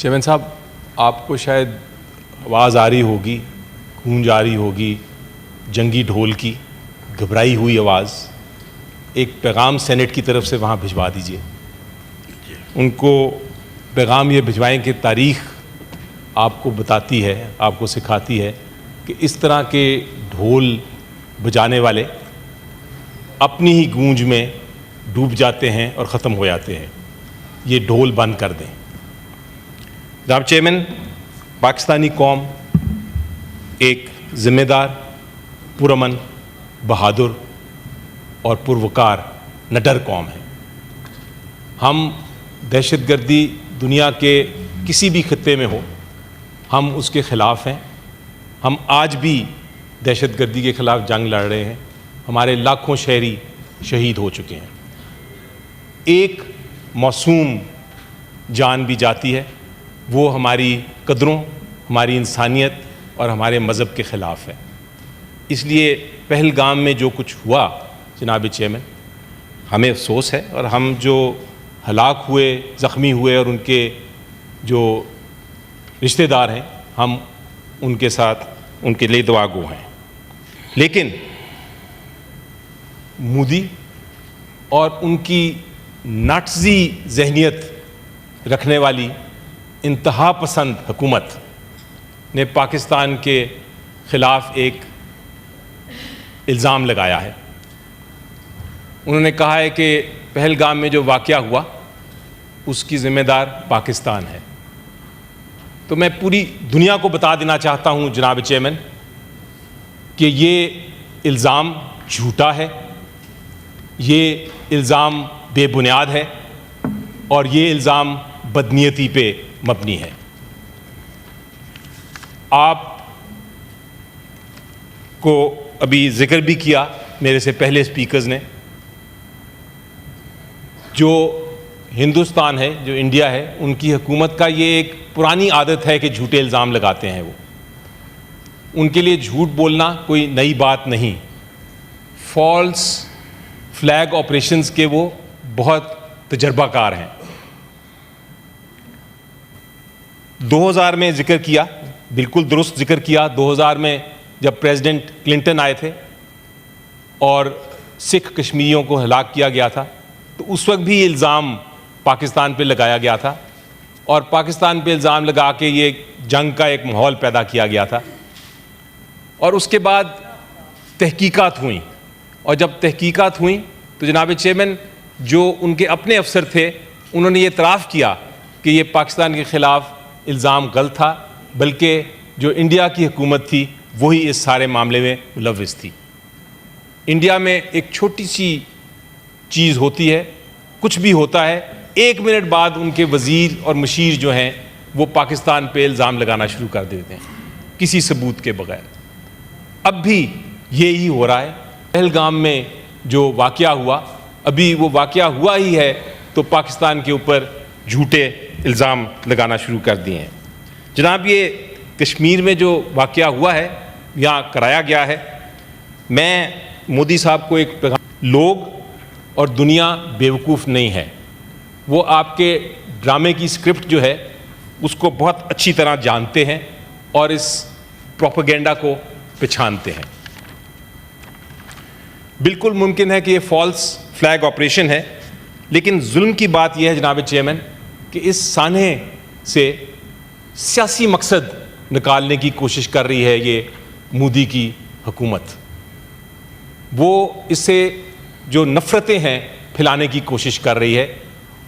Chairman صاحب، آپ کو شاید آواز آ رہی ہوگی، گونج آ رہی ہوگی جنگی ڈھول کی، گھبرائی ہوئی آواز. ایک پیغام سینٹ کی طرف سے وہاں بھجوا دیجیے. ان کو پیغام یہ بھجوائیں کہ تاریخ آپ کو بتاتی ہے، آپ کو سکھاتی ہے کہ اس طرح کے ڈھول بجانے والے اپنی ہی گونج میں ڈوب جاتے ہیں اور ختم ہو جاتے ہیں. یہ ڈھول بند کر دیں. جناب چیئرمین، پاکستانی قوم ایک ذمہ دار، پرامن، بہادر اور پروکار نڈر قوم ہے. ہم دہشت گردی دنیا کے کسی بھی خطے میں ہو، ہم اس کے خلاف ہیں. ہم آج بھی دہشت گردی کے خلاف جنگ لڑ رہے ہیں. ہمارے لاکھوں شہری شہید ہو چکے ہیں. ایک معصوم جان بھی جاتی ہے، وہ ہماری قدروں، ہماری انسانیت اور ہمارے مذہب کے خلاف ہے. اس لیے پہلگام میں جو کچھ ہوا جناب چیئرمین، ہمیں افسوس ہے، اور ہم جو ہلاک ہوئے، زخمی ہوئے اور ان کے جو رشتہ دار ہیں، ہم ان کے ساتھ ان کے لیے دعا گو ہیں. لیکن مودی اور ان کی ناٹزی ذہنیت رکھنے والی انتہا پسند حکومت نے پاکستان کے خلاف ایک الزام لگایا ہے. انہوں نے کہا ہے کہ پہلگام میں جو واقعہ ہوا اس کی ذمہ دار پاکستان ہے. تو میں پوری دنیا کو بتا دینا چاہتا ہوں جناب چیئرمین کہ یہ الزام جھوٹا ہے، یہ الزام بے بنیاد ہے، اور یہ الزام بدنیتی پہ مبنی ہے. آپ کو ابھی ذکر بھی کیا میرے سے پہلے اسپیکرز نے، جو ہندوستان ہے، جو انڈیا ہے، ان کی حکومت کا یہ ایک پرانی عادت ہے کہ جھوٹے الزام لگاتے ہیں. وہ ان کے لیے جھوٹ بولنا کوئی نئی بات نہیں. فالس فلیگ آپریشنز کے وہ بہت تجربہ کار ہیں. 2000 میں ذکر کیا، بالکل درست ذکر کیا. 2000 میں جب پریزیڈنٹ کلنٹن آئے تھے اور سکھ کشمیریوں کو ہلاک کیا گیا تھا، تو اس وقت بھی الزام پاکستان پہ لگایا گیا تھا، اور پاکستان پہ الزام لگا کے یہ جنگ کا ایک ماحول پیدا کیا گیا تھا. اور اس کے بعد تحقیقات ہوئیں، اور جب تحقیقات ہوئیں تو جناب چیئرمین جو ان کے اپنے افسر تھے، انہوں نے یہ اعتراف کیا کہ یہ پاکستان کے خلاف الزام غلط تھا، بلکہ جو انڈیا کی حکومت تھی وہی اس سارے معاملے میں ملوث تھی. انڈیا میں ایک چھوٹی سی چیز ہوتی ہے، کچھ بھی ہوتا ہے، 1 منٹ بعد ان کے وزیر اور مشیر جو ہیں وہ پاکستان پہ الزام لگانا شروع کر دیتے ہیں کسی ثبوت کے بغیر. اب بھی یہی ہو رہا ہے. پہلگام میں جو واقعہ ہوا، ابھی وہ واقعہ ہوا ہی ہے تو پاکستان کے اوپر جھوٹے الزام لگانا شروع کر دیے ہیں. جناب، یہ کشمیر میں جو واقعہ ہوا ہے یا کرایا گیا ہے، میں مودی صاحب کو ایک پیغام، لوگ اور دنیا بیوقوف نہیں ہے. وہ آپ کے ڈرامے کی اسکرپٹ جو ہے اس کو بہت اچھی طرح جانتے ہیں اور اس پروپیگنڈا کو پہچانتے ہیں. بالکل ممکن ہے کہ یہ فالس فلیگ آپریشن ہے، لیکن ظلم کی بات یہ ہے جناب چیئرمین کہ اس سانحے سے سیاسی مقصد نکالنے کی کوشش کر رہی ہے یہ مودی کی حکومت. وہ اس سے جو نفرتیں ہیں پھیلانے کی کوشش کر رہی ہے،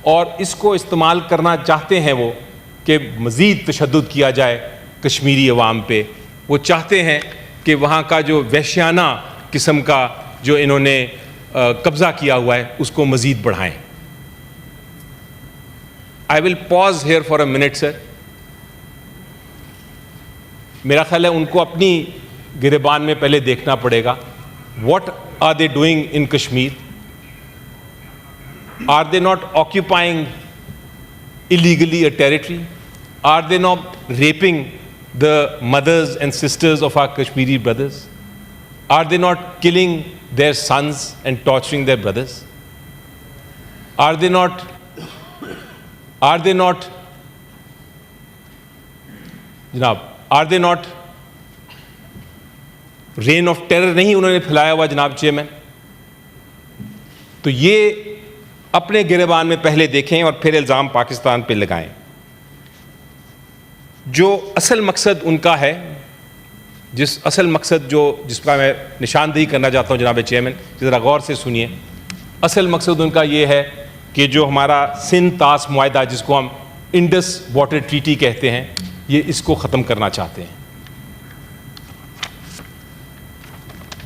اور اس کو استعمال کرنا چاہتے ہیں وہ کہ مزید تشدد کیا جائے کشمیری عوام پہ. وہ چاہتے ہیں کہ وہاں کا جو وحشیانہ قسم کا جو انہوں نے قبضہ کیا ہوا ہے اس کو مزید بڑھائیں. I will pause here for a minute, sir. میرا خیال ہے ان کو اپنی گریبان میں پہلے دیکھنا پڑے گا. What are they doing in Kashmir? Are they not occupying illegally a territory? Are they not raping the mothers and sisters of our Kashmiri brothers? Are they not killing their sons and torturing their brothers? Are they not جناب are they not reign of terror نہیں انہوں نے پھیلایا ہوا جناب chairman? تو یہ اپنے گریبان میں پہلے دیکھیں اور پھر الزام پاکستان پہ لگائیں. جو اصل مقصد ان کا ہے، جس اصل مقصد جس کا میں نشاندہی کرنا چاہتا ہوں جناب چیئرمین، ذرا غور سے سنیے. اصل مقصد ان کا یہ ہے کہ جو ہمارا سندھ طاس معاہدہ جس کو ہم انڈس واٹر ٹریٹی کہتے ہیں، یہ اس کو ختم کرنا چاہتے ہیں.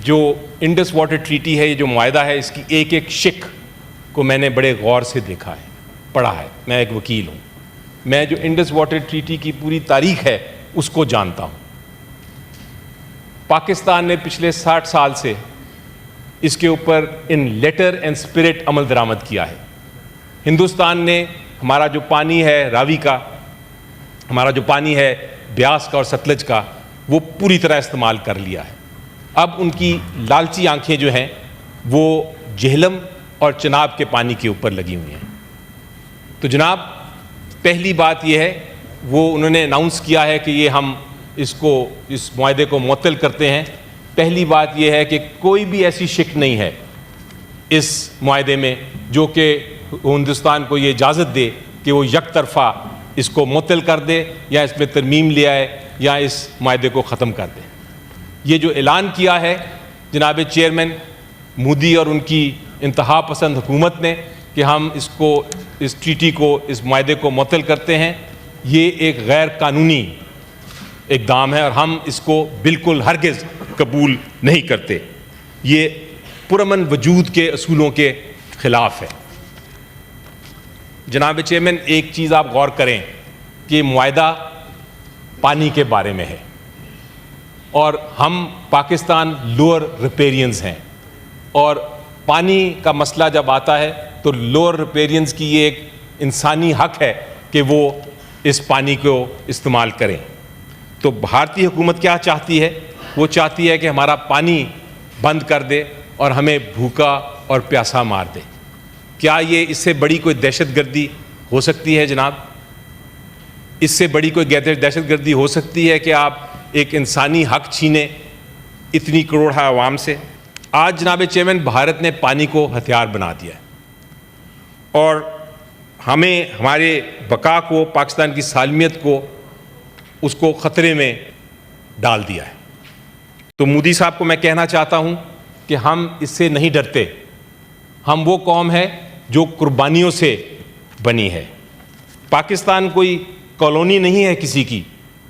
جو انڈس واٹر ٹریٹی ہے، یہ جو معاہدہ ہے، اس کی ایک ایک شق کو میں نے بڑے غور سے دیکھا ہے، پڑھا ہے. میں ایک وکیل ہوں، میں جو انڈس واٹر ٹریٹی کی پوری تاریخ ہے اس کو جانتا ہوں. پاکستان نے پچھلے 60 سال سے اس کے اوپر ان لیٹر اینڈ اسپرٹ عمل درآمد کیا ہے. ہندوستان نے ہمارا جو پانی ہے راوی کا، ہمارا جو پانی ہے بیاس کا اور ستلج کا، وہ پوری طرح استعمال کر لیا ہے. اب ان کی لالچی آنکھیں جو ہیں وہ جہلم اور چناب کے پانی کے اوپر لگی ہوئی ہیں. تو جناب پہلی بات یہ ہے، وہ انہوں نے اناؤنس کیا ہے کہ یہ ہم اس معاہدے کو معطل کرتے ہیں. پہلی بات یہ ہے کہ کوئی بھی ایسی شق نہیں ہے اس معاہدے میں جو کہ ہندوستان کو یہ اجازت دے کہ وہ یک طرفہ اس کو معطل کر دے یا اس میں ترمیم لے آئے یا اس معاہدے کو ختم کر دے. یہ جو اعلان کیا ہے جناب چیئرمین مودی اور ان کی انتہا پسند حکومت نے کہ ہم اس ٹریٹی کو، اس معاہدے کو معطل کرتے ہیں، یہ ایک غیر قانونی اقدام ہے اور ہم اس کو بالکل ہرگز قبول نہیں کرتے. یہ پرامن وجود کے اصولوں کے خلاف ہے. جناب چیئرمین ایک چیز آپ غور کریں کہ معاہدہ پانی کے بارے میں ہے اور ہم پاکستان لوور ریپیرینز ہیں، اور پانی کا مسئلہ جب آتا ہے تو لوور ریپیرینز کی یہ ایک انسانی حق ہے کہ وہ اس پانی کو استعمال کریں. تو بھارتی حکومت کیا چاہتی ہے؟ وہ چاہتی ہے کہ ہمارا پانی بند کر دے اور ہمیں بھوکا اور پیاسا مار دے. کیا یہ اس سے بڑی کوئی دہشت گردی ہو سکتی ہے جناب؟ اس سے بڑی کوئی دہشت گردی ہو سکتی ہے کہ آپ ایک انسانی حق چھینے اتنی کروڑہ عوام سے؟ آج جناب چیئرمین بھارت نے پانی کو ہتھیار بنا دیا ہے اور ہمیں، ہمارے بقا کو، پاکستان کی سالمیت کو، اس کو خطرے میں ڈال دیا ہے. تو مودی صاحب کو میں کہنا چاہتا ہوں کہ ہم اس سے نہیں ڈرتے. ہم وہ قوم ہے جو قربانیوں سے بنی ہے. پاکستان کوئی کالونی نہیں ہے کسی کی